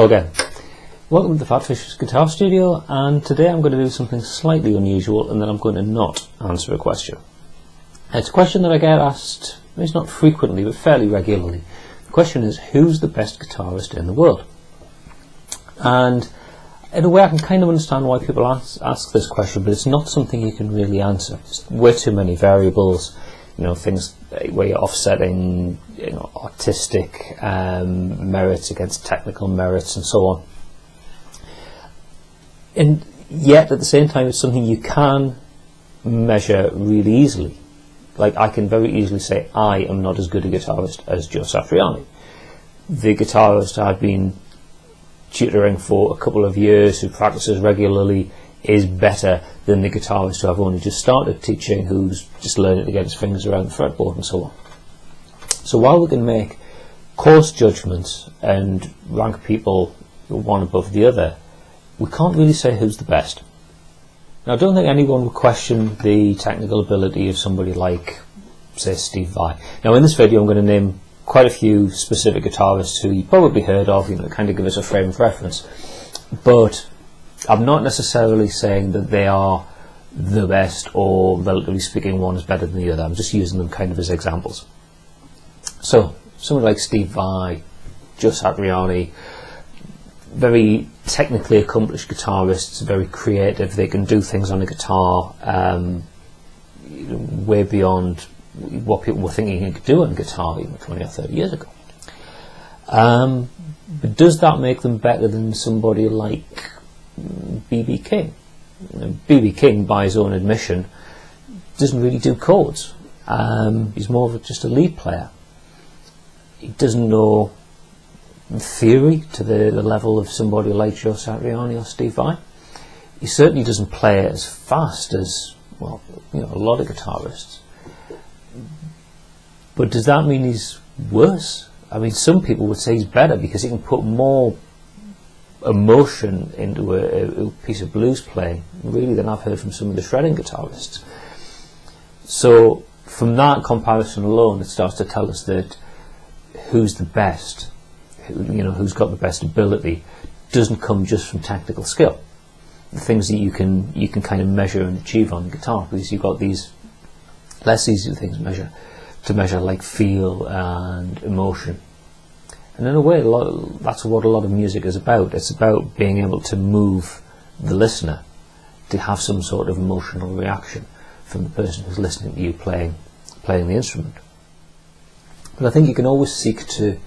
again, welcome to the PhatPhish Guitar Studio, and today I'm going to do something slightly unusual, and then I'm going to not answer a question. It's a question that I get asked, it's not frequently but fairly regularly. The question is, who's the best guitarist in the world? And in a way I can kind of understand why people ask this question, but it's not something you can really answer. There's way too many variables, things where you're offsetting artistic merits against technical merits and so on. And yet at the same time it's something you can measure really easily. Like, I can very easily say I am not as good a guitarist as Joe Satriani. The guitarist I've been tutoring for a couple of years, who practices regularly, is better than the guitarist who I've only just started teaching, who's just learning to get his fingers around the fretboard and so on. So while we can make coarse judgments and rank people one above the other, we can't really say who's the best. Now, I don't think anyone would question the technical ability of somebody like, say, Steve Vai. Now, in this video I'm going to name quite a few specific guitarists who you probably heard of, kind of give us a frame of reference. But I'm not necessarily saying that they are the best, or relatively speaking one is better than the other. I'm just using them kind of as examples. So someone like Steve Vai, Joe Satriani, very technically accomplished guitarists, very creative. They can do things on a guitar way beyond what people were thinking you could do on a guitar even 20 or 30 years ago. But does that make them better than somebody like B.B. King? B.B. King, by his own admission, doesn't really do chords. He's more of just a lead player. He doesn't know theory to the level of somebody like Joe Satriani or Steve Vai. He certainly doesn't play as fast as, well, a lot of guitarists. But does that mean he's worse? I mean, some people would say he's better because he can put more emotion into a piece of blues playing, really, than I've heard from some of the shredding guitarists. So from that comparison alone, it starts to tell us that who's the best, who's got the best ability, doesn't come just from technical skill. The things that you can kind of measure and achieve on the guitar, because you've got these less easy things to measure, like feel and emotion. And in a way, that's what a lot of music is about. It's about being able to move the listener, to have some sort of emotional reaction from the person who's listening to you playing the instrument. But I think you can always seek to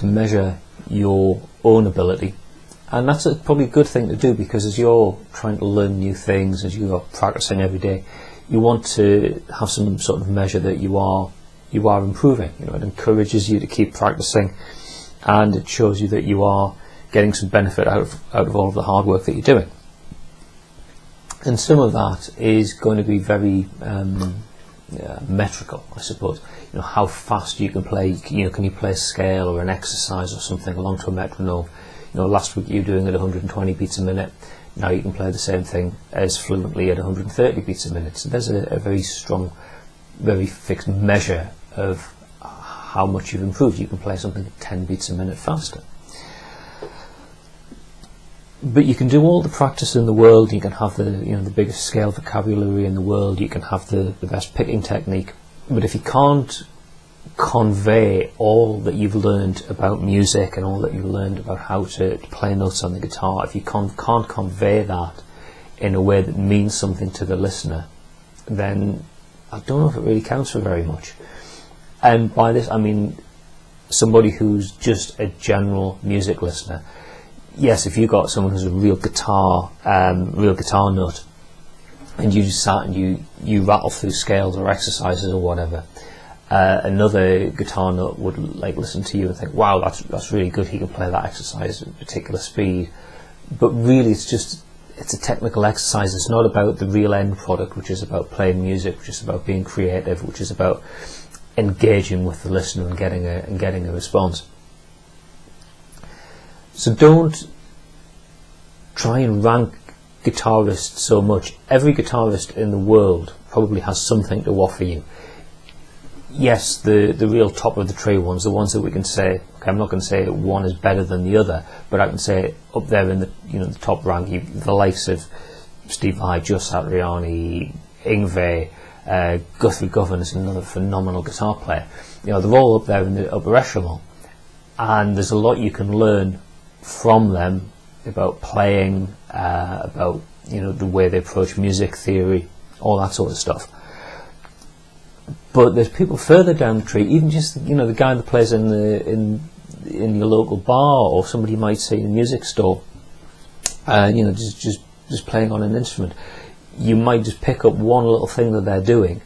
measure your own ability, and that's probably a good thing to do, because as you're trying to learn new things, as you're practicing every day, you want to have some sort of measure that you are improving. It encourages you to keep practicing, and it shows you that you are getting some benefit out of all of the hard work that you're doing. And some of that is going to be very metrical, I suppose. How fast you can play. Can you play a scale or an exercise or something along to a metronome? Last week you were doing it at 120 beats a minute. Now you can play the same thing as fluently at 130 beats a minute. So there's a very strong, very fixed measure of how much you've improved. You can play something at 10 beats a minute faster. But you can do all the practice in the world. You can have the biggest scale vocabulary in the world. You can have the best picking technique. But if you can't convey all that you've learned about music and all that you've learned about how to play notes on the guitar, if you can't convey that in a way that means something to the listener, then I don't know if it really counts for very much. And by this I mean somebody who's just a general music listener. Yes, if you got someone who's a real guitar nut, and you just sat and you rattle through scales or exercises or whatever, another guitar nut would listen to you and think, wow, that's really good, he can play that exercise at a particular speed. But really it's a technical exercise. It's not about the real end product, which is about playing music, which is about being creative, which is about engaging with the listener and getting a response. So don't try and rank guitarists so much. Every guitarist in the world probably has something to offer you. yes, the real top of the tree ones, the ones that we can say, okay, I'm not going to say one is better than the other, but I can say up there in the the top rank, the likes of Steve Vai, Joe Satriani, Yngwie, Guthrie Govan is another phenomenal guitar player. They're all up there in the upper echelon, and there's a lot you can learn from them about playing, about the way they approach music theory, all that sort of stuff. But there's people further down the tree, even just the guy that plays in your local bar, or somebody you might see in a music store, just playing on an instrument. You might just pick up one little thing that they're doing,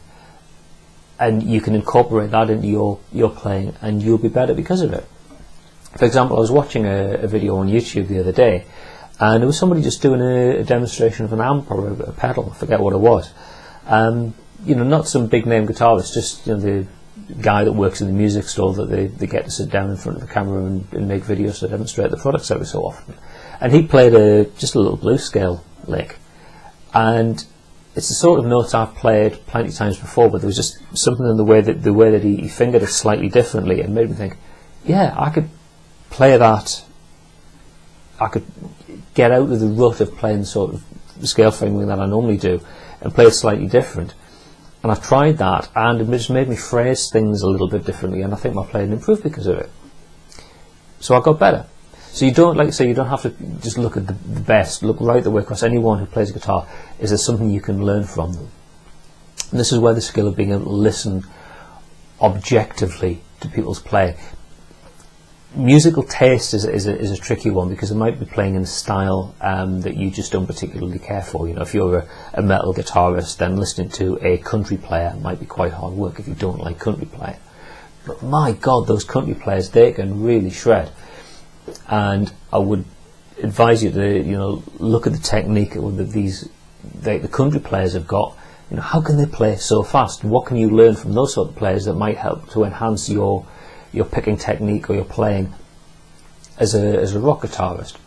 and you can incorporate that into your playing, and you'll be better because of it. For example, I was watching a video on YouTube the other day, and there was somebody just doing a demonstration of an amp or a pedal. I forget what it was. Not some big name guitarist, just the guy that works in the music store that they get to sit down in front of the camera and make videos to demonstrate the products every so often. And he played just a little blues scale lick, and it's the sort of notes I've played plenty of times before, but there was just something in the way that he fingered it slightly differently, and made me think, yeah, I could play that. I could get out of the rut of playing sort of scale fingering that I normally do and play it slightly different. And I tried that, and it just made me phrase things a little bit differently, and I think my playing improved because of it. So I got better. So you don't, like I say, you don't have to just look at the best. Look right the way across. Anyone who plays guitar, is there something you can learn from them? And this is where the skill of being able to listen objectively to people's playing. Musical taste is a tricky one, because it might be playing in a style that you just don't particularly care for. If you're a metal guitarist, then listening to a country player might be quite hard work if you don't like country playing. But my God, those country players, they can really shred. And I would advise you to look at the technique that the country players have got. How can they play so fast? What can you learn from those sort of players that might help to enhance your picking technique or your playing as a rock guitarist?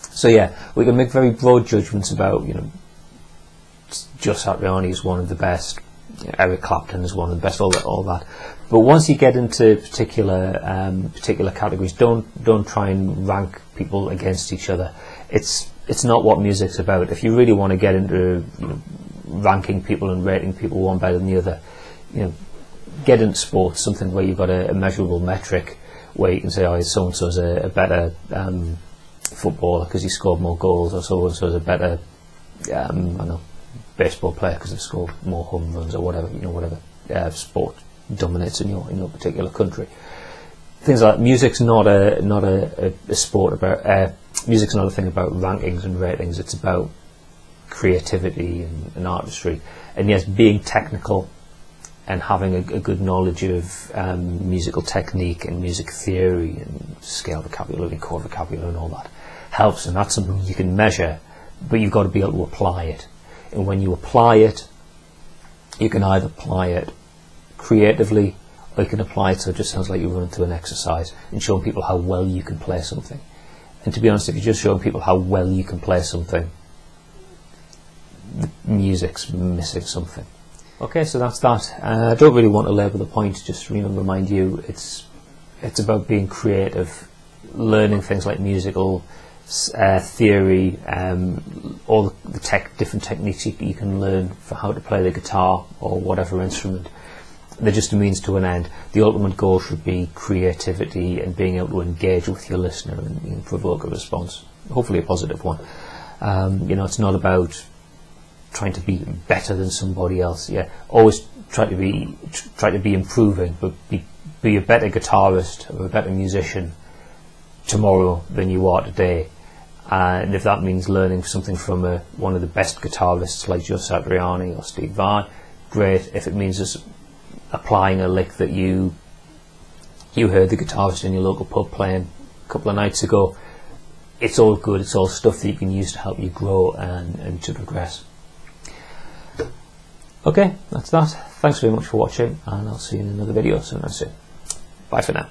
So yeah, we can make very broad judgments about Joe Satriani is one of the best, Eric Clapton is one of the best, all that. But once you get into particular categories, don't try and rank people against each other. It's not what music's about. If you really want to get into ranking people and rating people one better than the other, get into sports, something where you've got a measurable metric, where you can say, oh, so and so's a better footballer because he scored more goals, or so and so's a better baseball player because they scored more home runs, or whatever whatever sport dominates in your particular country. Things like music's not a sport about music's not a thing about rankings and ratings. It's about creativity and artistry, and yes, being technical and having a good knowledge of musical technique and music theory and scale vocabulary, chord vocabulary and all that helps, and that's something you can measure, but you've got to be able to apply it. And when you apply it, you can either apply it creatively, or you can apply it so it just sounds like you're running through an exercise and showing people how well you can play something. And to be honest, if you're just showing people how well you can play something, the music's missing something. Okay, so that's that. I don't really want to labour the point, just remind you it's about being creative, learning things like musical theory, all the different techniques you can learn for how to play the guitar or whatever instrument. They're just a means to an end. The ultimate goal should be creativity and being able to engage with your listener and provoke a response, hopefully a positive one. It's not about trying to be better than somebody else. Yeah, always try to be improving, but be a better guitarist or a better musician tomorrow than you are today. And if that means learning something from one of the best guitarists like Joe Satriani or Steve Vai, great. If it means just applying a lick that you heard the guitarist in your local pub playing a couple of nights ago, it's all good. It's all stuff that you can use to help you grow and to progress. Okay, that's that. Thanks very much for watching, and I'll see you in another video soon. Bye for now.